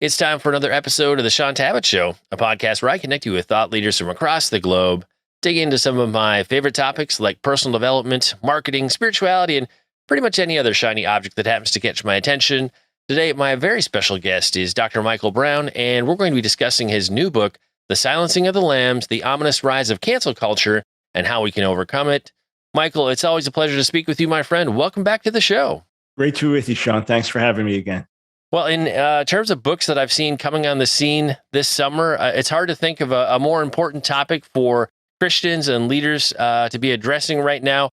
It's time for another episode of The Sean Tabbitt Show, a podcast where I connect you with thought leaders from across the globe, dig into some of my favorite topics like personal development, marketing, spirituality, and pretty much any other shiny object that happens to catch my attention. Today, my very special guest is Dr. Michael Brown, and we're going to be discussing his new book, The Silencing of the Lambs, The Ominous Rise of Cancel Culture, and How We Can Overcome It. Michael, it's always a pleasure to speak with you, my friend. Welcome back to the show. Great to be with you, Sean. Thanks for having me again. Well, in terms of books that I've seen coming on the scene this summer, it's hard to think of a more important topic for Christians and leaders to be addressing right now.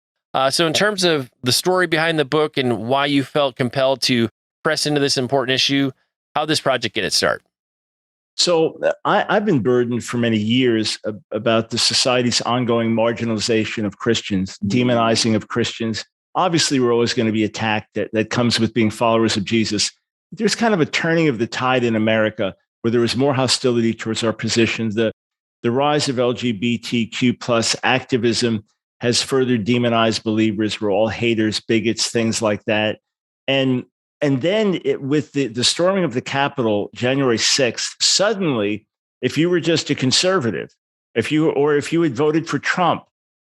So in terms of the story behind the book and why you felt compelled to press into this important issue, how did this project get its start? So I've been burdened for many years about the society's ongoing marginalization of Christians, demonizing of Christians. Obviously, we're always going to be attacked. That comes with being followers of Jesus. There's kind of a turning of the tide in America where there is more hostility towards our positions. The rise of LGBTQ plus activism has further demonized believers. We're all haters, bigots, things like that. And then with the storming of the Capitol, January 6th, suddenly, if you were just a conservative, if you had voted for Trump,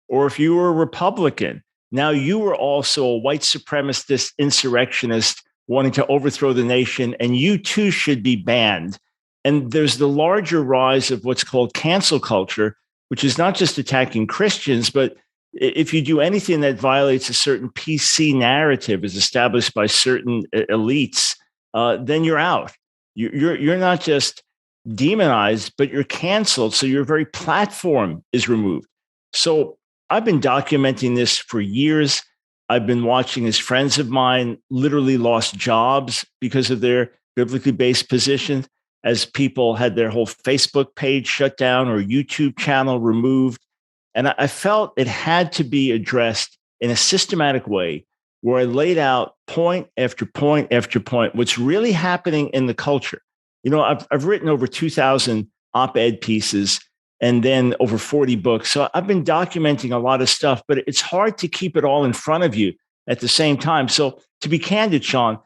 or if you were a Republican, now you were also a white supremacist insurrectionist wanting to overthrow the nation, and you too should be banned. And there's the larger rise of what's called cancel culture, which is not just attacking Christians, but if you do anything that violates a certain PC narrative as established by certain elites, then you're out. You're not just demonized, but you're canceled. So your very platform is removed. So I've been documenting this for years. I've been watching as friends of mine literally lost jobs because of their biblically based positions, as people had their whole Facebook page shut down or YouTube channel removed. And I felt it had to be addressed in a systematic way where I laid out point after point after point what's really happening in the culture. You know, I've written over 2,000 op-ed pieces and then over 40 books. So I've been documenting a lot of stuff, but it's hard to keep it all in front of you at the same time. So to be candid, Sean,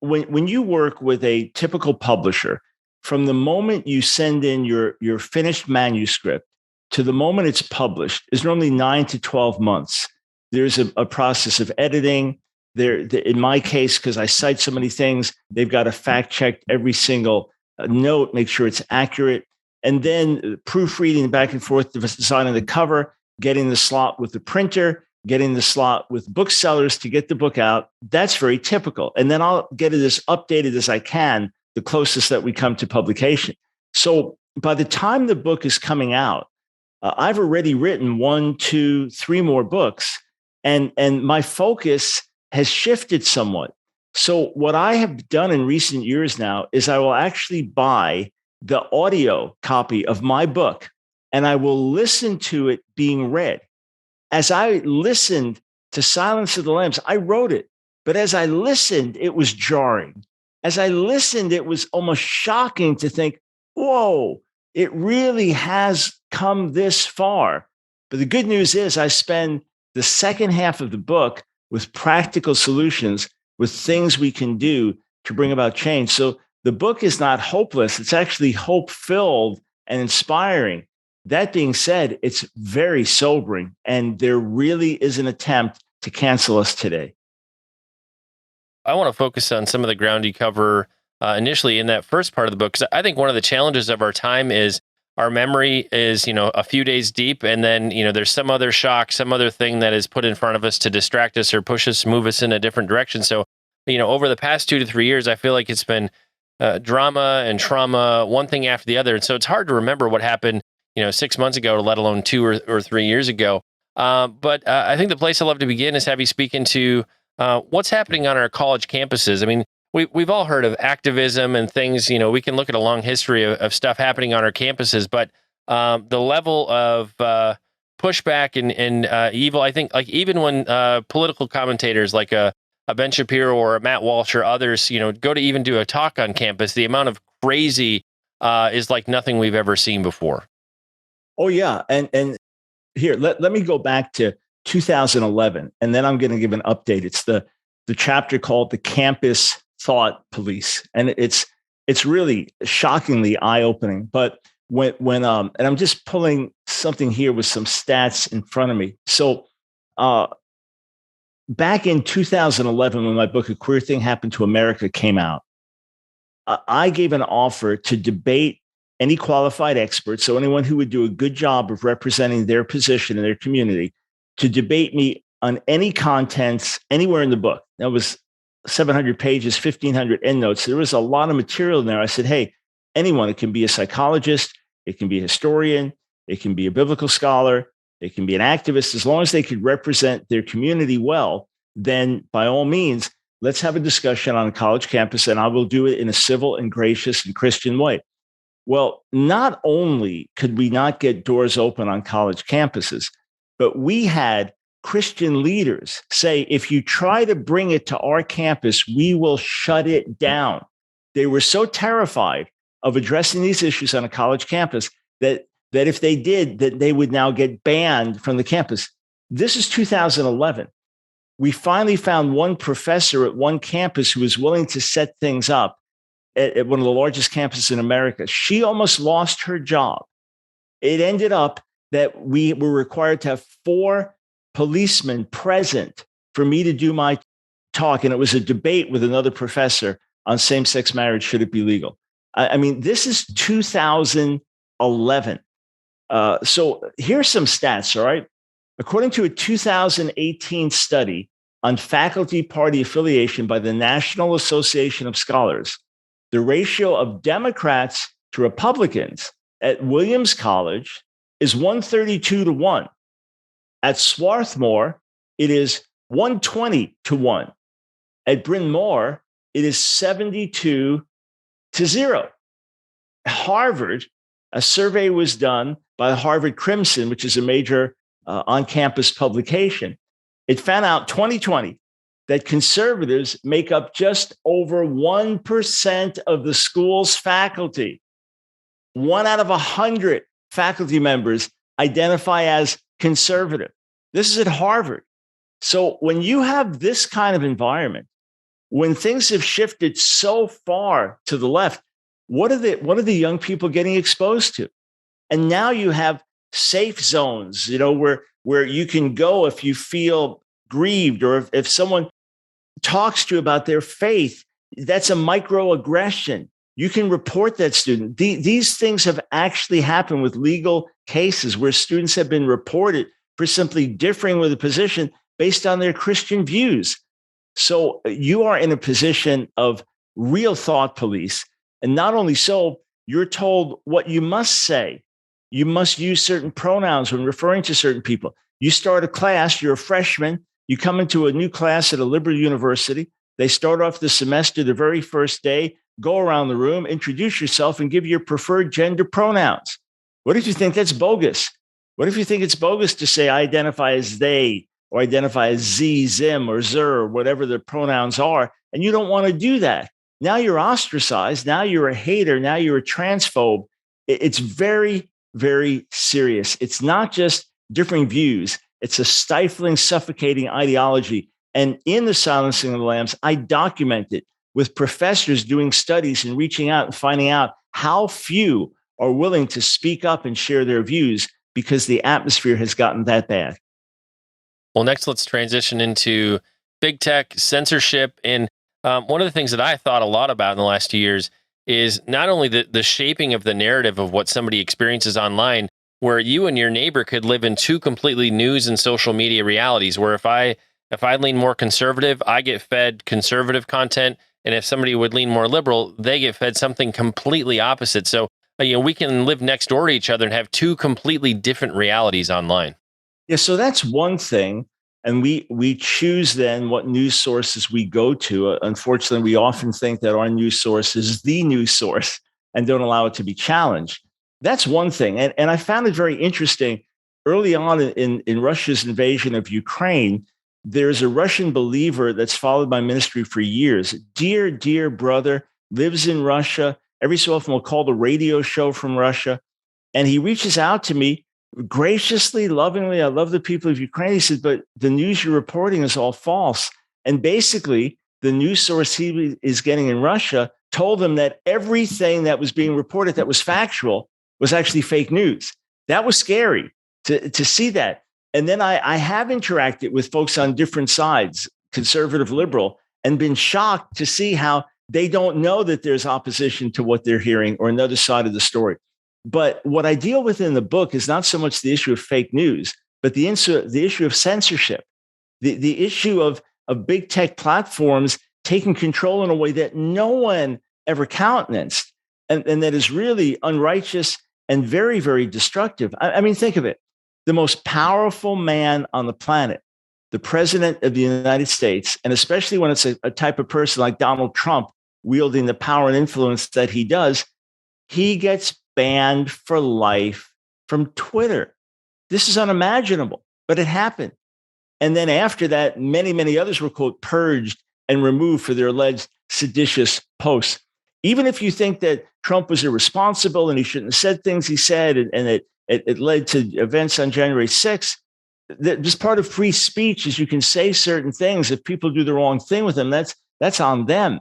when you work with a typical publisher, from the moment you send in your finished manuscript to the moment it's published is normally 9 to 12 months. There's a process of editing. In my case, because I cite so many things, they've got to fact check every single note, make sure it's accurate. And then proofreading back and forth, designing the cover, getting the slot with the printer, getting the slot with booksellers to get the book out. That's very typical. And then I'll get it as updated as I can, the closest that we come to publication. So by the time the book is coming out, I've already written 1, 2, 3 more books, and my focus has shifted somewhat. So what I have done in recent years now is I will actually buy the audio copy of my book, and I will listen to it being read. As I listened to Silence of the Lambs, I wrote it, but as I listened, it was jarring. As I listened, it was almost shocking to think, whoa, it really has come this far. But the good news is I spend the second half of the book with practical solutions, with things we can do to bring about change. So the book is not hopeless. It's actually hope-filled and inspiring. That being said, it's very sobering, and there really is an attempt to cancel us today. I want to focus on some of the ground you cover initially in that first part of the book, because I think one of the challenges of our time is our memory is, a few days deep, and then, there's some other shock, some other thing that is put in front of us to distract us or push us, move us in a different direction. So, over the past 2 to 3 years, I feel like it's been drama and trauma, one thing after the other. And so it's hard to remember what happened, 6 months ago, let alone 2 or 3 years ago. But I think the place I'd love to begin is have you speak into what's happening on our college campuses. I mean, we've all heard of activism and things, we can look at a long history of stuff happening on our campuses, but the level of pushback and evil, I think, like even when political commentators like a Ben Shapiro or a Matt Walsh or others, go to even do a talk on campus, the amount of crazy is like nothing we've ever seen before. Oh, yeah. And here, let me go back to 2011, and then I'm going to give an update. It's the chapter called The Campus Thought Police. And it's it's really shockingly eye-opening. But and I'm just pulling something here with some stats in front of me. So back in 2011, when my book A Queer Thing Happened to America came out, I gave an offer to debate any qualified expert, so anyone who would do a good job of representing their position in their community, to debate me on any contents anywhere in the book. That was 700 pages, 1,500 endnotes. There was a lot of material in there. I said, hey, anyone, it can be a psychologist, it can be a historian, it can be a biblical scholar, it can be an activist, as long as they could represent their community well, then by all means, let's have a discussion on a college campus, and I will do it in a civil and gracious and Christian way. Well, not only could we not get doors open on college campuses, but we had Christian leaders say, if you try to bring it to our campus, we will shut it down. They were so terrified of addressing these issues on a college campus that if they did, that they would now get banned from the campus. This is 2011. We finally found one professor at one campus who was willing to set things up at one of the largest campuses in America. She almost lost her job. It ended up that we were required to have 4 policemen present for me to do my talk. And it was a debate with another professor on same-sex marriage. Should it be legal? I mean, this is 2011. So here's some stats, all right? According to a 2018 study on faculty party affiliation by the National Association of Scholars, the ratio of Democrats to Republicans at Williams College is 132-1. At Swarthmore, it is 120-1. At Bryn Mawr, it is 72-0. Harvard, a survey was done by Harvard Crimson, which is a major on-campus publication. It found out 2020 that conservatives make up just over 1% of the school's faculty. 1 out of 100 faculty members identify as conservative. This is at Harvard. So when you have this kind of environment, when things have shifted so far to the left, what are the young people getting exposed to? And now you have safe zones, where you can go if you feel grieved, or if someone talks to you about their faith, that's a microaggression. You can report that student. These things have actually happened with legal cases where students have been reported for simply differing with a position based on their Christian views. So you are in a position of real thought police. And not only so, you're told what you must say. You must use certain pronouns when referring to certain people. You start a class, you're a freshman, you come into a new class at a liberal university. They start off the semester the very first day, go around the room, introduce yourself, and give your preferred gender pronouns. What if you think that's bogus? What if you think it's bogus to say, I identify as they, or identify as Z, Zim, or Zer, or whatever the pronouns are, and you don't want to do that? Now you're ostracized. Now you're a hater. Now you're a transphobe. It's very, very serious. It's not just differing views. It's a stifling, suffocating ideology. And in the Silencing of the Lambs, I document it with professors doing studies and reaching out and finding out how few are willing to speak up and share their views because the atmosphere has gotten that bad. Well, next, let's transition into big tech, censorship. And one of the things that I thought a lot about in the last 2 years is not only the shaping of the narrative of what somebody experiences online, where you and your neighbor could live in 2 completely news and social media realities, where if I lean more conservative, I get fed conservative content. And if somebody would lean more liberal, they get fed something completely opposite. So, we can live next door to each other and have 2 completely different realities online. Yeah, so that's one thing. And we choose then what news sources we go to. Unfortunately, we often think that our news source is the news source and don't allow it to be challenged. That's one thing. And I found it very interesting. Early on in Russia's invasion of Ukraine, there's a Russian believer that's followed my ministry for years. Dear brother, lives in Russia. Every so often we'll call the radio show from Russia. And he reaches out to me graciously, lovingly. I love the people of Ukraine. He said, but the news you're reporting is all false. And basically, the news source he is getting in Russia told them that everything that was being reported that was factual was actually fake news. That was scary to see that. And then I have interacted with folks on different sides, conservative, liberal, and been shocked to see how they don't know that there's opposition to what they're hearing or another side of the story. But what I deal with in the book is not so much the issue of fake news, but the issue of censorship, the issue of big tech platforms taking control in a way that no one ever countenanced, and that is really unrighteous and very, very destructive. I mean, think of it. The most powerful man on the planet, the president of the United States, and especially when it's a type of person like Donald Trump wielding the power and influence that he does, he gets banned for life from Twitter. This is unimaginable, but it happened. And then after that, many, many others were, quote, purged and removed for their alleged seditious posts. Even if you think that Trump was irresponsible and he shouldn't have said things he said, and it led to events on January 6th, just part of free speech is you can say certain things. If people do the wrong thing with them, that's on them.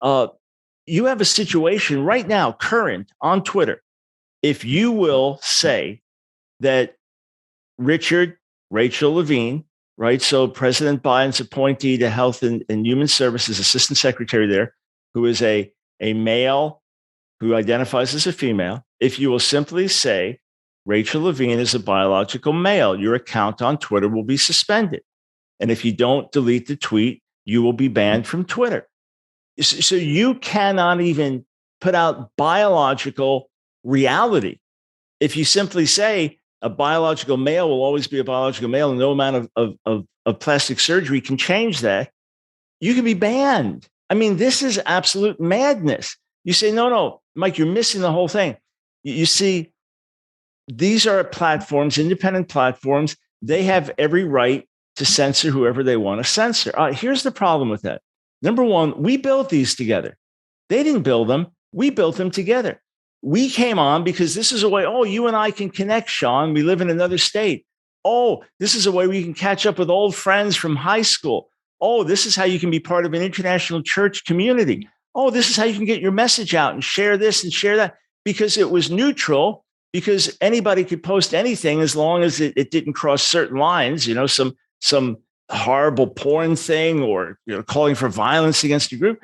You have a situation right now, current on Twitter. If you will say that Rachel Levine, right? So President Biden's appointee to Health and Human Services, Assistant Secretary there, who is a male who identifies as a female, if you will simply say Rachel Levine is a biological male, your account on Twitter will be suspended. And if you don't delete the tweet, you will be banned from Twitter. So you cannot even put out biological reality. If you simply say a biological male will always be a biological male and no amount of plastic surgery can change that, you can be banned. I mean, this is absolute madness. You say, no, Mike, you're missing the whole thing. You see, these are platforms, independent platforms. They have every right to censor whoever they want to censor. Here's the problem with that. Number one, we built these together. They didn't build them. We built them together. We came on because this is a way, you and I can connect, Sean. We live in another state. This is a way we can catch up with old friends from high school. This is how you can be part of an international church community. This is how you can get your message out and share this and share that, because it was neutral, because anybody could post anything as long as it didn't cross certain lines, some horrible porn thing or calling for violence against a group.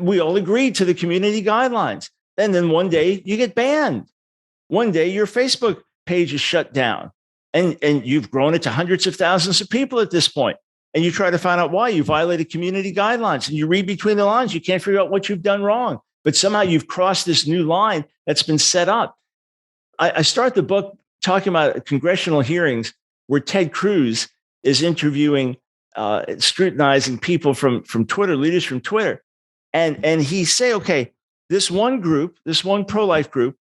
We all agreed to the community guidelines. And then one day you get banned. One day your Facebook page is shut down, and you've grown it to hundreds of thousands of people at this point. And you try to find out why you violated community guidelines, and you read between the lines. You can't figure out what you've done wrong, but somehow you've crossed this new line that's been set up. I start the book talking about congressional hearings where Ted Cruz is interviewing, scrutinizing people from Twitter, leaders from Twitter. And he say, okay, this one pro-life group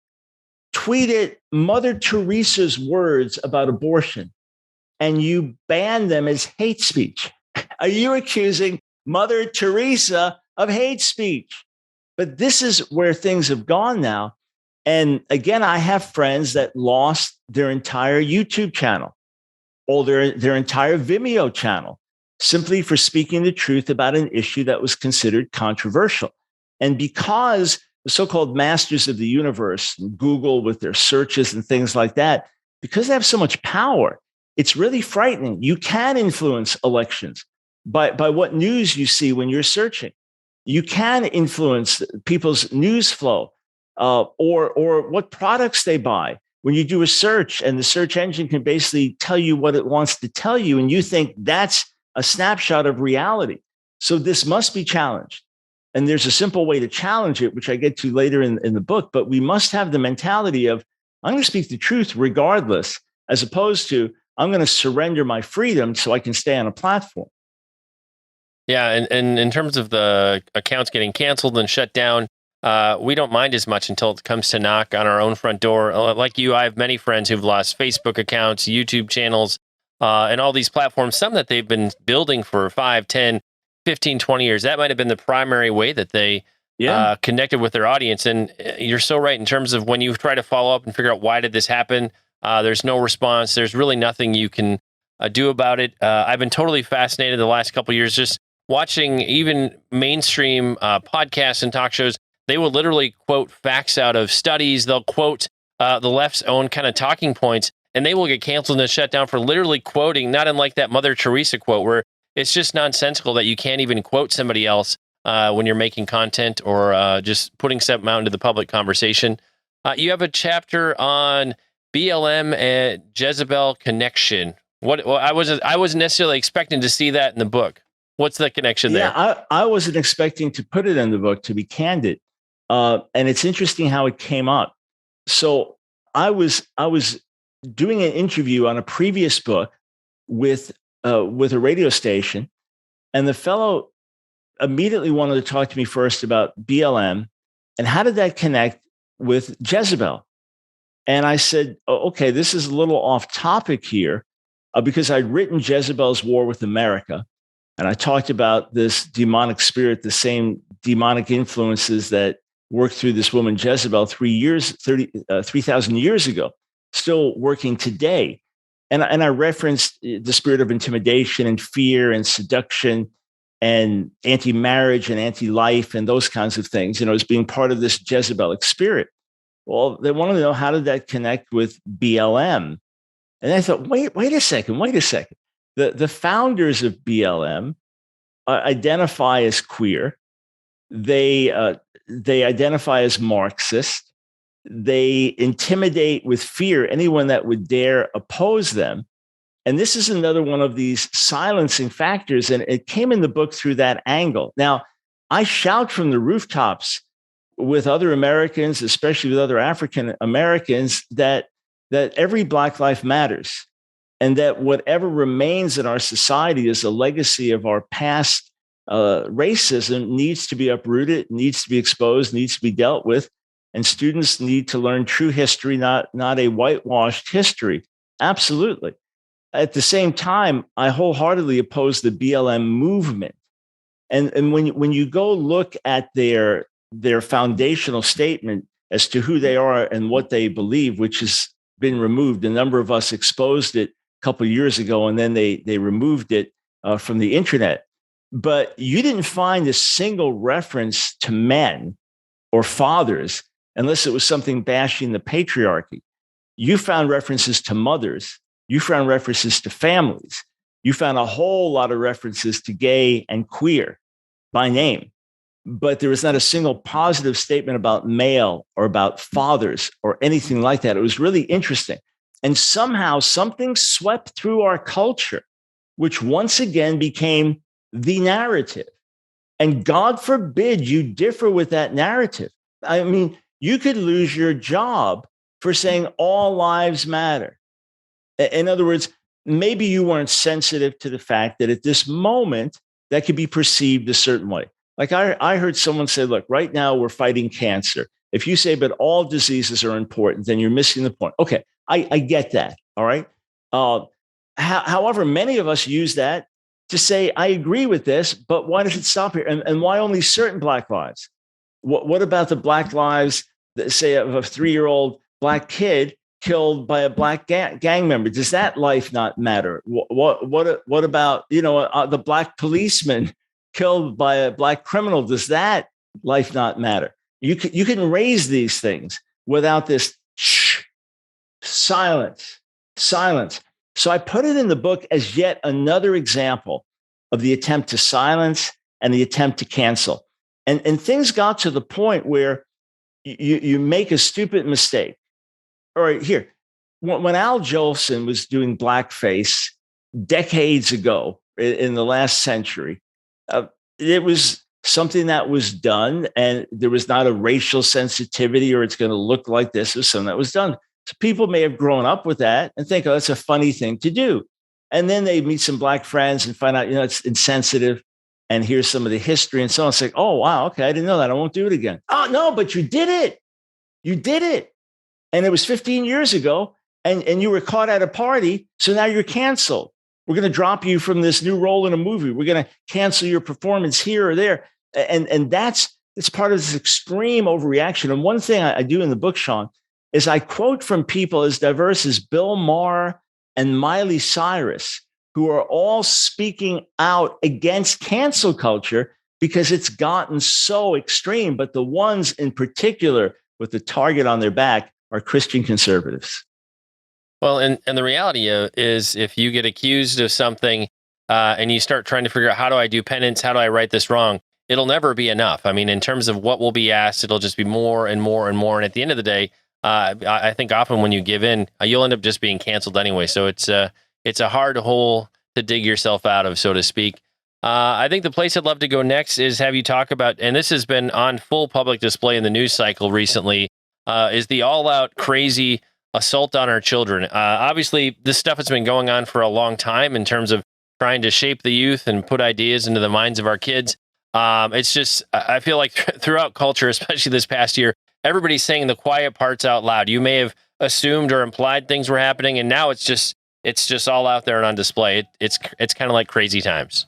tweeted Mother Teresa's words about abortion, and you ban them as hate speech. Are you accusing Mother Teresa of hate speech? But this is where things have gone now. And again, I have friends that lost their entire YouTube channel or their entire Vimeo channel simply for speaking the truth about an issue that was considered controversial. And because the so-called masters of the universe, Google with their searches and things like that, because they have so much power, it's really frightening. You can influence elections by what news you see when you're searching. You can influence people's news flow or what products they buy. When you do a search and the search engine can basically tell you what it wants to tell you, and you think that's a snapshot of reality. So this must be challenged. And there's a simple way to challenge it, which I get to later in the book. But we must have the mentality of, I'm going to speak the truth regardless, as opposed to, I'm going to surrender my freedom so I can stay on a platform. Yeah, and in terms of the accounts getting canceled and shut down, we don't mind as much until it comes to knock on our own front door. Like you, I have many friends who've lost Facebook accounts, YouTube channels, and all these platforms, some that they've been building for 5, 10, 15, 20 years. That might have been the primary way that they connected with their audience. And you're so right in terms of when you try to follow up and figure out why did this happen, there's no response. There's really nothing you can do about it. I've been totally fascinated the last couple of years just watching even mainstream podcasts and talk shows They will literally quote facts out of studies. They'll quote the left's own kind of talking points, and they will get canceled and shut down for literally quoting, not unlike that Mother Teresa quote, where it's just nonsensical that you can't even quote somebody else when you're making content or just putting something out into the public conversation. You have a chapter on BLM and Jezebel connection. Well, I wasn't necessarily expecting to see that in the book. What's the connection there? Yeah, I wasn't expecting to put it in the book, to be candid. And it's interesting how it came up. So I was doing an interview on a previous book with a radio station, and the fellow immediately wanted to talk to me first about BLM and how did that connect with Jezebel. And I said, oh, okay, this is a little off topic here because I'd written Jezebel's War with America. And I talked about this demonic spirit, the same demonic influences that worked through this woman Jezebel 3,000 years ago, still working today. And I referenced the spirit of intimidation and fear and seduction and anti-marriage and anti-life and those kinds of things, as being part of this Jezebelic spirit. Well, they wanted to know, how did that connect with BLM? And I thought, wait a second. The founders of BLM identify as queer. They identify as Marxist. They intimidate with fear anyone that would dare oppose them. And this is another one of these silencing factors. And it came in the book through that angle. Now, I shout from the rooftops with other Americans, especially with other African Americans, that every Black life matters. And that whatever remains in our society as a legacy of our past racism needs to be uprooted, needs to be exposed, needs to be dealt with. And students need to learn true history, not a whitewashed history. Absolutely. At the same time, I wholeheartedly oppose the BLM movement. And when you go look at their foundational statement as to who they are and what they believe, which has been removed, a number of us exposed it a couple of years ago, and then they removed it from the internet. But you didn't find a single reference to men or fathers unless it was something bashing the patriarchy. You found references to mothers. You found references to families. You found a whole lot of references to gay and queer by name. But there was not a single positive statement about male or about fathers or anything like that. It was really interesting. And somehow something swept through our culture, which once again became the narrative. And God forbid you differ with that narrative. I mean, you could lose your job for saying all lives matter. In other words, maybe you weren't sensitive to the fact that at this moment that could be perceived a certain way. Like I heard someone say, look, right now we're fighting cancer. If you say, but all diseases are important, then you're missing the point. Okay, I get that. All right. However, many of us use that to say, I agree with this, but why does it stop here? And why only certain Black lives? What about the Black lives, that, say, of a 3-year-old Black kid killed by a Black gang member? Does that life not matter? What about, the Black policeman killed by a Black criminal? Does that life not matter? You can raise these things without this silence. So I put it in the book as yet another example of the attempt to silence and the attempt to cancel. And things got to the point where you make a stupid mistake. All right, here, when Al Jolson was doing blackface decades ago in the last century, it was something that was done, and there was not a racial sensitivity or it's going to look like this. It was something that was done. So people may have grown up with that and think, oh, that's a funny thing to do. And then they meet some Black friends and find out, it's insensitive. And here's some of the history. And so on. It's like, oh, wow, okay, I didn't know that. I won't do it again. Oh, no, but you did it. You did it. And it was 15 years ago, and you were caught at a party. So now you're canceled. We're going to drop you from this new role in a movie. We're going to cancel your performance here or there. And it's part of this extreme overreaction. And one thing I do in the book, Sean, is I quote from people as diverse as Bill Maher and Miley Cyrus, who are all speaking out against cancel culture because it's gotten so extreme. But the ones in particular with the target on their back are Christian conservatives. Well, and the reality is, if you get accused of something and you start trying to figure out, how do I do penance? How do I right this wrong? It'll never be enough. I mean, in terms of what will be asked, it'll just be more and more and more. And at the end of the day, I think often when you give in, you'll end up just being canceled anyway. So it's a hard hole to dig yourself out of, so to speak. I think the place I'd love to go next is have you talk about, and this has been on full public display in the news cycle recently, is the all-out crazy assault on our children. Obviously, this stuff has been going on for a long time in terms of trying to shape the youth and put ideas into the minds of our kids. It's just, I feel like throughout culture, especially this past year, everybody's saying the quiet parts out loud. You may have assumed or implied things were happening, and now it's just all out there and on display. It's kind of like crazy times.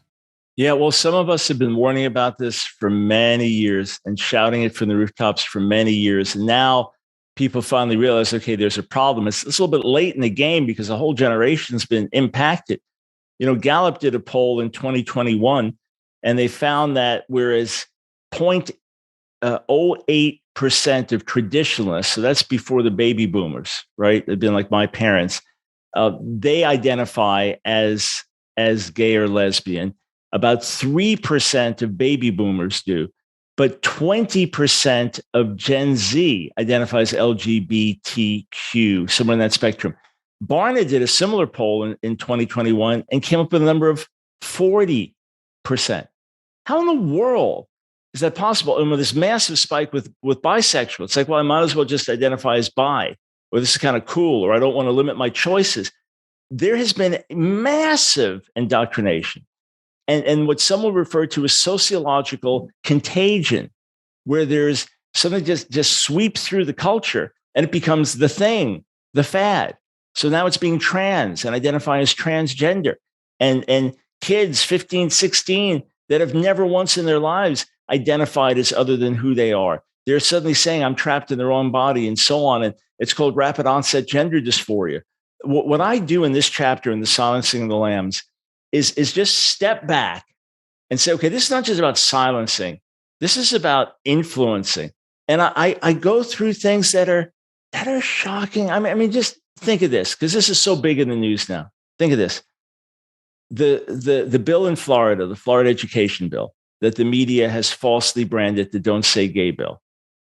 Yeah, well, some of us have been warning about this for many years and shouting it from the rooftops for many years. And now people finally realize, okay, there's a problem. It's a little bit late in the game because a whole generation's been impacted. Gallup did a poll in 2021, and they found that whereas 0.08% of traditionalists, so that's before the baby boomers, right? They've been like my parents, they identify as gay or lesbian. About 3% of baby boomers do, but 20% of Gen Z identifies LGBTQ, somewhere in that spectrum. Barna did a similar poll in 2021 and came up with a number of 40%. How in the world is that possible? And with this massive spike with bisexual, it's like, well, I might as well just identify as bi, or this is kind of cool, or I don't want to limit my choices. There has been massive indoctrination. And what some will refer to as sociological contagion, where there's something just sweeps through the culture and it becomes the thing, the fad. So now it's being trans and identifying as transgender. And kids 15, 16 that have never once in their lives identified as other than who they are. They're suddenly saying, I'm trapped in the wrong body and so on. And it's called rapid onset gender dysphoria. What I do in this chapter in The Silencing of the Lambs is just step back and say, okay, this is not just about silencing. This is about influencing. And I go through things that are shocking. I mean, just think of this, because this is so big in the news now. Think of this. The bill in Florida, the Florida education bill, that the media has falsely branded the Don't Say Gay bill.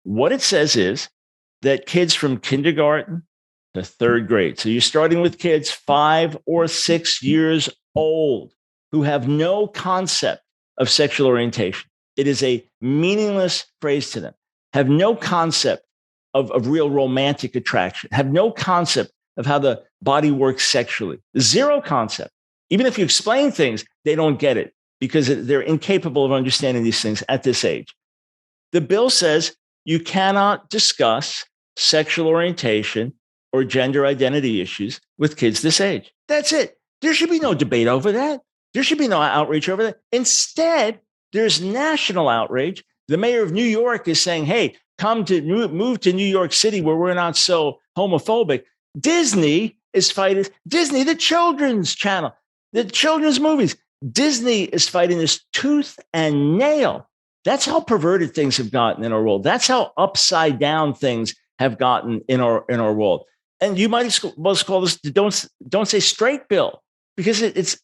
What it says is that kids from kindergarten to third grade, so you're starting with kids 5 or 6 years old who have no concept of sexual orientation. It is a meaningless phrase to them. Have no concept of real romantic attraction. Have no concept of how the body works sexually. Zero concept. Even if you explain things, they don't get it because they're incapable of understanding these things at this age. The bill says you cannot discuss sexual orientation or gender identity issues with kids this age. That's it. There should be no debate over that. There should be no outrage over that. Instead, there's national outrage. The mayor of New York is saying, hey, move to New York City where we're not so homophobic. Disney is fighting. Disney, the children's channel, the children's movies. Disney is fighting this tooth and nail. That's how perverted things have gotten in our world. That's how upside down things have gotten in our world. And you might as well call this the don't say straight bill, because it's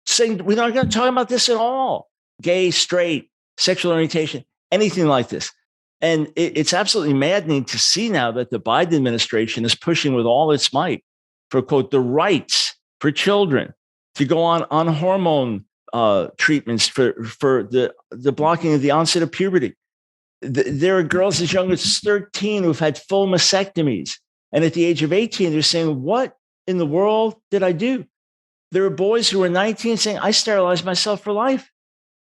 saying we're not going to talk about this at all. Gay, straight, sexual orientation, anything like this. And it's absolutely maddening to see now that the Biden administration is pushing with all its might for, quote, the rights for children to go on hormone treatments for the blocking of the onset of puberty. There are girls as young as 13 who've had full mastectomies. And at the age of 18, they're saying, what in the world did I do? There are boys who are 19 saying, I sterilized myself for life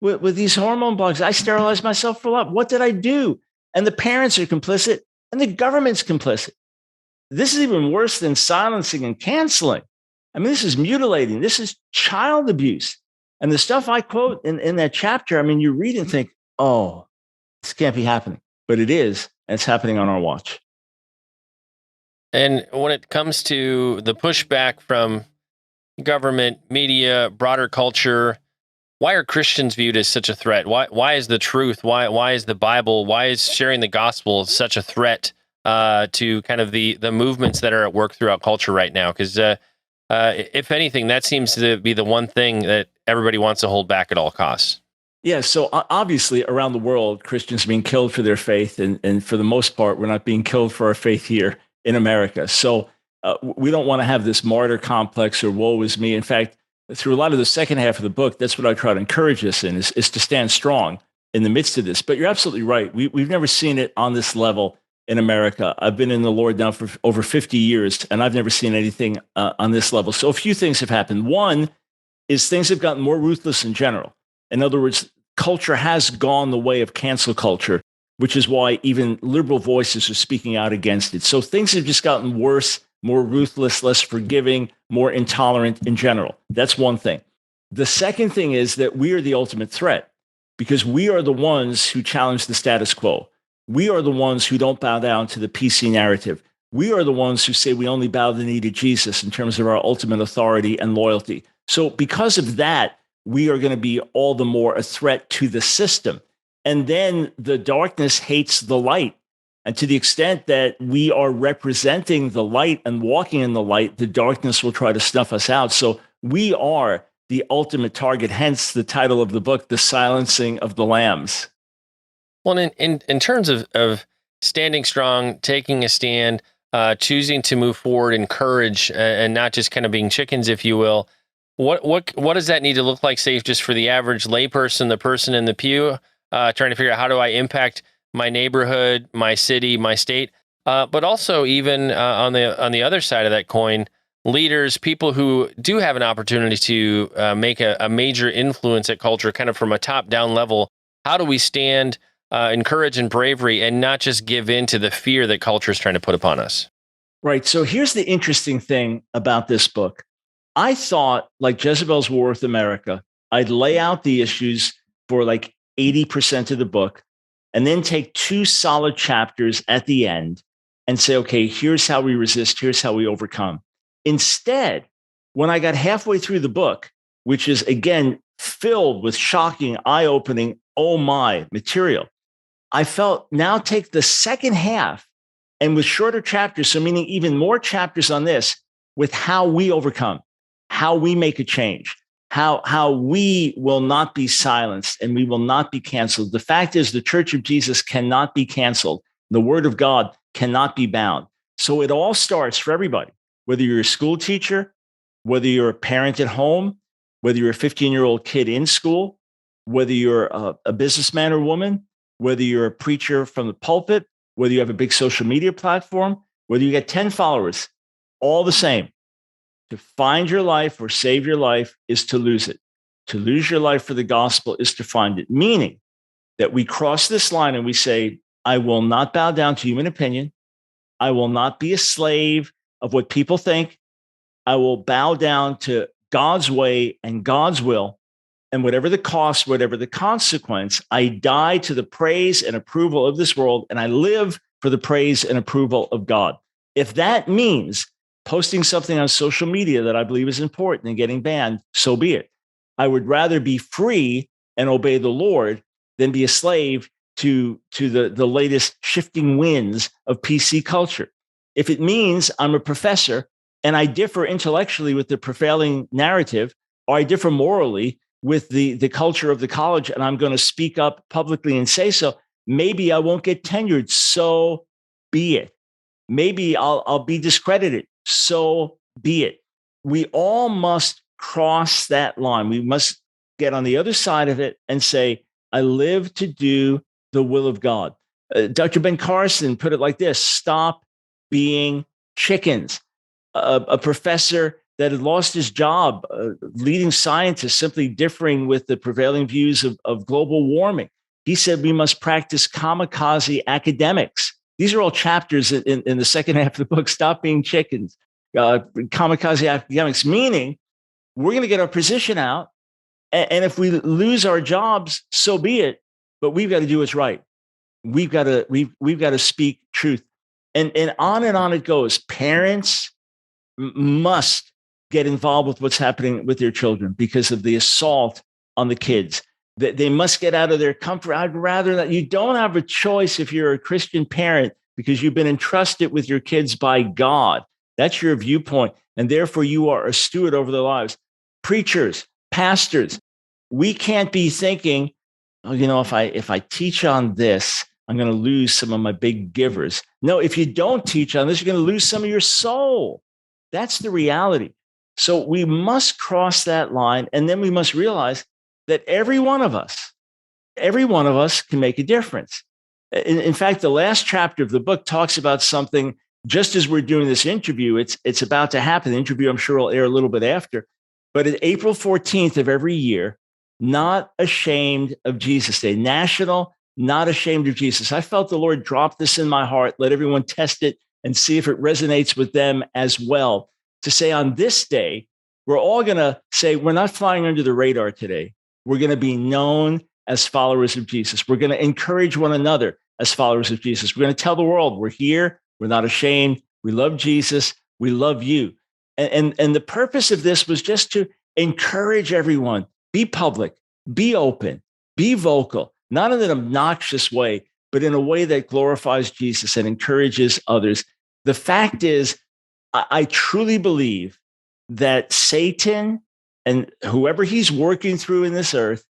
with these hormone blocks. I sterilized myself for life. What did I do? And the parents are complicit and the government's complicit. This is even worse than silencing and canceling. I mean, this is mutilating. This is child abuse. And the stuff I quote in that chapter, I mean, you read and think, oh, this can't be happening. But it is, and it's happening on our watch. And when it comes to the pushback from government, media, broader culture, why are Christians viewed as such a threat? Why is the truth? Why is the Bible? Why is sharing the gospel such a threat to kind of the movements that are at work throughout culture right now? Because if anything, that seems to be the one thing that everybody wants to hold back at all costs. Yeah, so obviously around the world, Christians are being killed for their faith, and for the most part, we're not being killed for our faith here in America. So we don't want to have this martyr complex or woe is me. In fact, through a lot of the second half of the book, that's what I try to encourage us in is to stand strong in the midst of this. But you're absolutely right. We've never seen it on this level in America. I've been in the Lord now for over 50 years, and I've never seen anything on this level. So a few things have happened. One is things have gotten more ruthless in general. In other words, culture has gone the way of cancel culture, which is why even liberal voices are speaking out against it. So things have just gotten worse, more ruthless, less forgiving, more intolerant in general. That's one thing. The second thing is that we are the ultimate threat because we are the ones who challenge the status quo. We are the ones who don't bow down to the PC narrative. We are the ones who say we only bow the knee to Jesus in terms of our ultimate authority and loyalty. So because of that, we are going to be all the more a threat to the system. And then the darkness hates the light. And to the extent that we are representing the light and walking in the light, the darkness will try to snuff us out. So we are the ultimate target, hence the title of the book, The Silencing of the Lambs. Well, in terms of standing strong, taking a stand, choosing to move forward in courage, and not just kind of being chickens, if you will. What does that need to look like, say, just for the average layperson, the person in the pew, trying to figure out how do I impact my neighborhood, my city, my state, but also even on the other side of that coin, leaders, people who do have an opportunity to make a major influence at culture, kind of from a top down level. How do we stand in courage and bravery, and not just give in to the fear that culture is trying to put upon us? Right. So here's the interesting thing about this book. I thought, like Jezebel's War with America, I'd lay out the issues for like 80% of the book and then take two solid chapters at the end and say, okay, here's how we resist, here's how we overcome. Instead, when I got halfway through the book, which is again filled with shocking, eye opening, oh my material, I felt now take the second half and with shorter chapters, so meaning even more chapters on this, with how we overcome, how we make a change, how we will not be silenced and we will not be canceled. The fact is, the Church of Jesus cannot be canceled. The Word of God cannot be bound. So it all starts for everybody, whether you're a school teacher, whether you're a parent at home, whether you're a 15-year-old kid in school, whether you're a businessman or woman, whether you're a preacher from the pulpit, whether you have a big social media platform, whether you get 10 followers, all the same. To find your life or save your life is to lose it. To lose your life for the gospel is to find it, meaning that we cross this line and we say, I will not bow down to human opinion. I will not be a slave of what people think. I will bow down to God's way and God's will. And whatever the cost, whatever the consequence, I die to the praise and approval of this world, and I live for the praise and approval of God. If that means posting something on social media that I believe is important and getting banned, so be it. I would rather be free and obey the Lord than be a slave to the latest shifting winds of PC culture. If it means I'm a professor and I differ intellectually with the prevailing narrative, or I differ morally with the culture of the college, and I'm going to speak up publicly and say so, maybe I won't get tenured. So be it. Maybe I'll be discredited. So be it. We all must cross that line. We must get on the other side of it and say, I live to do the will of God. Dr. Ben Carson put it like this: stop being chickens. A professor that had lost his job, leading scientists simply differing with the prevailing views of global warming. He said we must practice kamikaze academics. These are all chapters in the second half of the book. Stop being chickens. Kamikaze academics, meaning we're going to get our position out. And if we lose our jobs, so be it. But we've got to do what's right. We've got to speak truth. And on it goes. Parents must get involved with what's happening with their children because of the assault on the kids. That they must get out of their comfort. I'd rather that you don't have a choice if you're a Christian parent because you've been entrusted with your kids by God. That's your viewpoint. And therefore, you are a steward over their lives. Preachers, pastors, we can't be thinking, oh, if I teach on this, I'm going to lose some of my big givers. No, if you don't teach on this, you're going to lose some of your soul. That's the reality. So we must cross that line. And then we must realize that every one of us can make a difference. In fact, the last chapter of the book talks about something just as we're doing this interview. It's about to happen. The interview, I'm sure, will air a little bit after. But at April 14th of every year, Not Ashamed of Jesus Day, National Not Ashamed of Jesus. I felt the Lord drop this in my heart. Let everyone test it and see if it resonates with them as well. To say on this day, we're all going to say, we're not flying under the radar today. We're going to be known as followers of Jesus. We're going to encourage one another as followers of Jesus. We're going to tell the world we're here. We're not ashamed. We love Jesus. We love you. And the purpose of this was just to encourage everyone. Be public, be open, be vocal, not in an obnoxious way, but in a way that glorifies Jesus and encourages others. The fact is, I truly believe that Satan and whoever he's working through in this earth,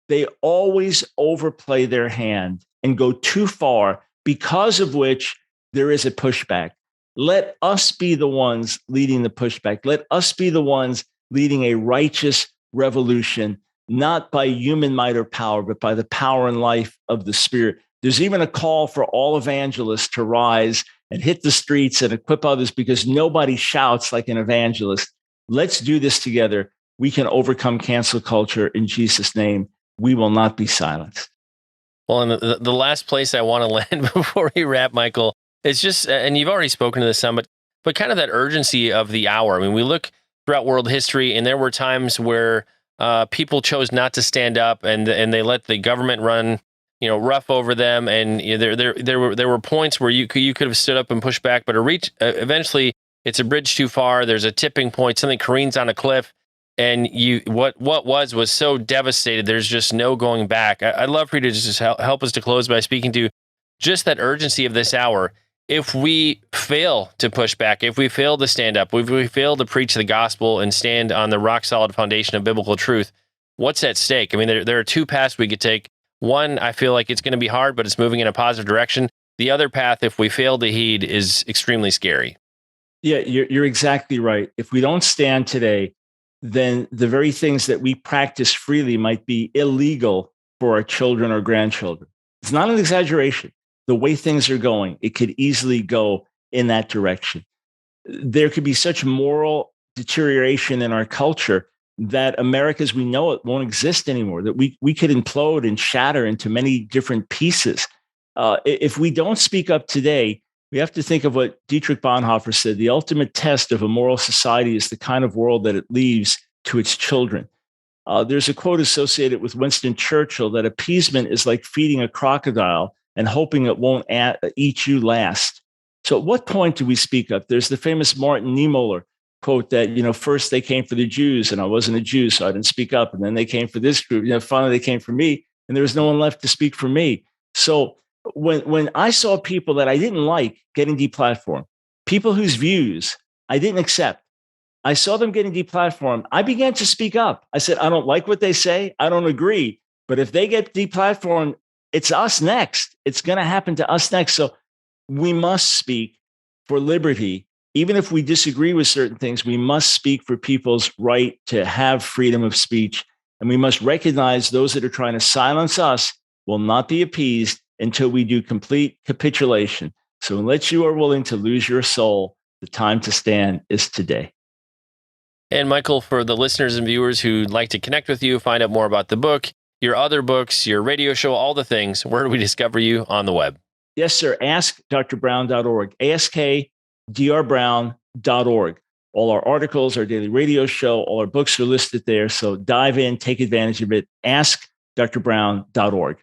they always overplay their hand and go too far, because of which there is a pushback. Let us be the ones leading the pushback. Let us be the ones leading a righteous revolution, not by human might or power, but by the power and life of the Spirit. There's even a call for all evangelists to rise and hit the streets and equip others, because nobody shouts like an evangelist. Let's do this together. We can overcome cancel culture in Jesus' name. We will not be silenced. Well, and the last place I want to land before we wrap, Michael, is just, and you've already spoken to this some, but kind of that urgency of the hour. I mean, we look throughout world history, and there were times where people chose not to stand up, and they let the government run, rough over them. And there were points where you could have stood up and pushed back, but eventually it's a bridge too far. There's a tipping point. Something careens on a cliff, and what was so devastated. There's just no going back. I'd love for you to just help us to close by speaking to just that urgency of this hour. If we fail to push back, if we fail to stand up, if we fail to preach the gospel and stand on the rock solid foundation of biblical truth, what's at stake? I mean, there are two paths we could take. One, I feel like it's going to be hard, but it's moving in a positive direction. The other path, if we fail to heed, is extremely scary. Yeah, you're exactly right. If we don't stand today, then the very things that we practice freely might be illegal for our children or grandchildren. It's not an exaggeration. The way things are going, it could easily go in that direction. There could be such moral deterioration in our culture that America as we know it won't exist anymore, that we could implode and shatter into many different pieces. If we don't speak up today, we have to think of what Dietrich Bonhoeffer said: the ultimate test of a moral society is the kind of world that it leaves to its children. There's a quote associated with Winston Churchill that appeasement is like feeding a crocodile and hoping it won't eat you last. So at what point do we speak up? There's the famous Martin Niemöller quote that, first they came for the Jews and I wasn't a Jew, so I didn't speak up. And then they came for this group, finally they came for me and there was no one left to speak for me. So when I saw people that I didn't like getting deplatformed, people whose views I didn't accept, I saw them getting deplatformed, I began to speak up. I said, I don't like what they say. I don't agree. But if they get deplatformed, it's us next. It's going to happen to us next. So we must speak for liberty. Even if we disagree with certain things, we must speak for people's right to have freedom of speech. And we must recognize those that are trying to silence us will not be appeased until we do complete capitulation. So unless you are willing to lose your soul, the time to stand is today. And Michael, for the listeners and viewers who'd like to connect with you, find out more about the book, your other books, your radio show, all the things, where do we discover you on the web? Yes, sir. AskDrBrown.org. AskDrBrown.org. All our articles, our daily radio show, all our books are listed there. So dive in, take advantage of it. AskDrBrown.org.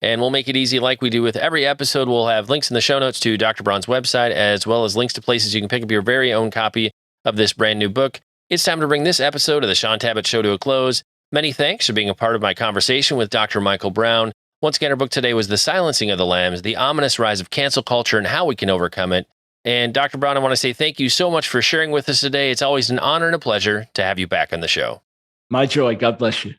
And we'll make it easy like we do with every episode. We'll have links in the show notes to Dr. Brown's website, as well as links to places you can pick up your very own copy of this brand new book. It's time to bring this episode of the Sean Tabbitt Show to a close. Many thanks for being a part of my conversation with Dr. Michael Brown. Once again, our book today was The Silencing of the Lambs, The Ominous Rise of Cancel Culture and How We Can Overcome It. And Dr. Brown, I want to say thank you so much for sharing with us today. It's always an honor and a pleasure to have you back on the show. My joy. God bless you.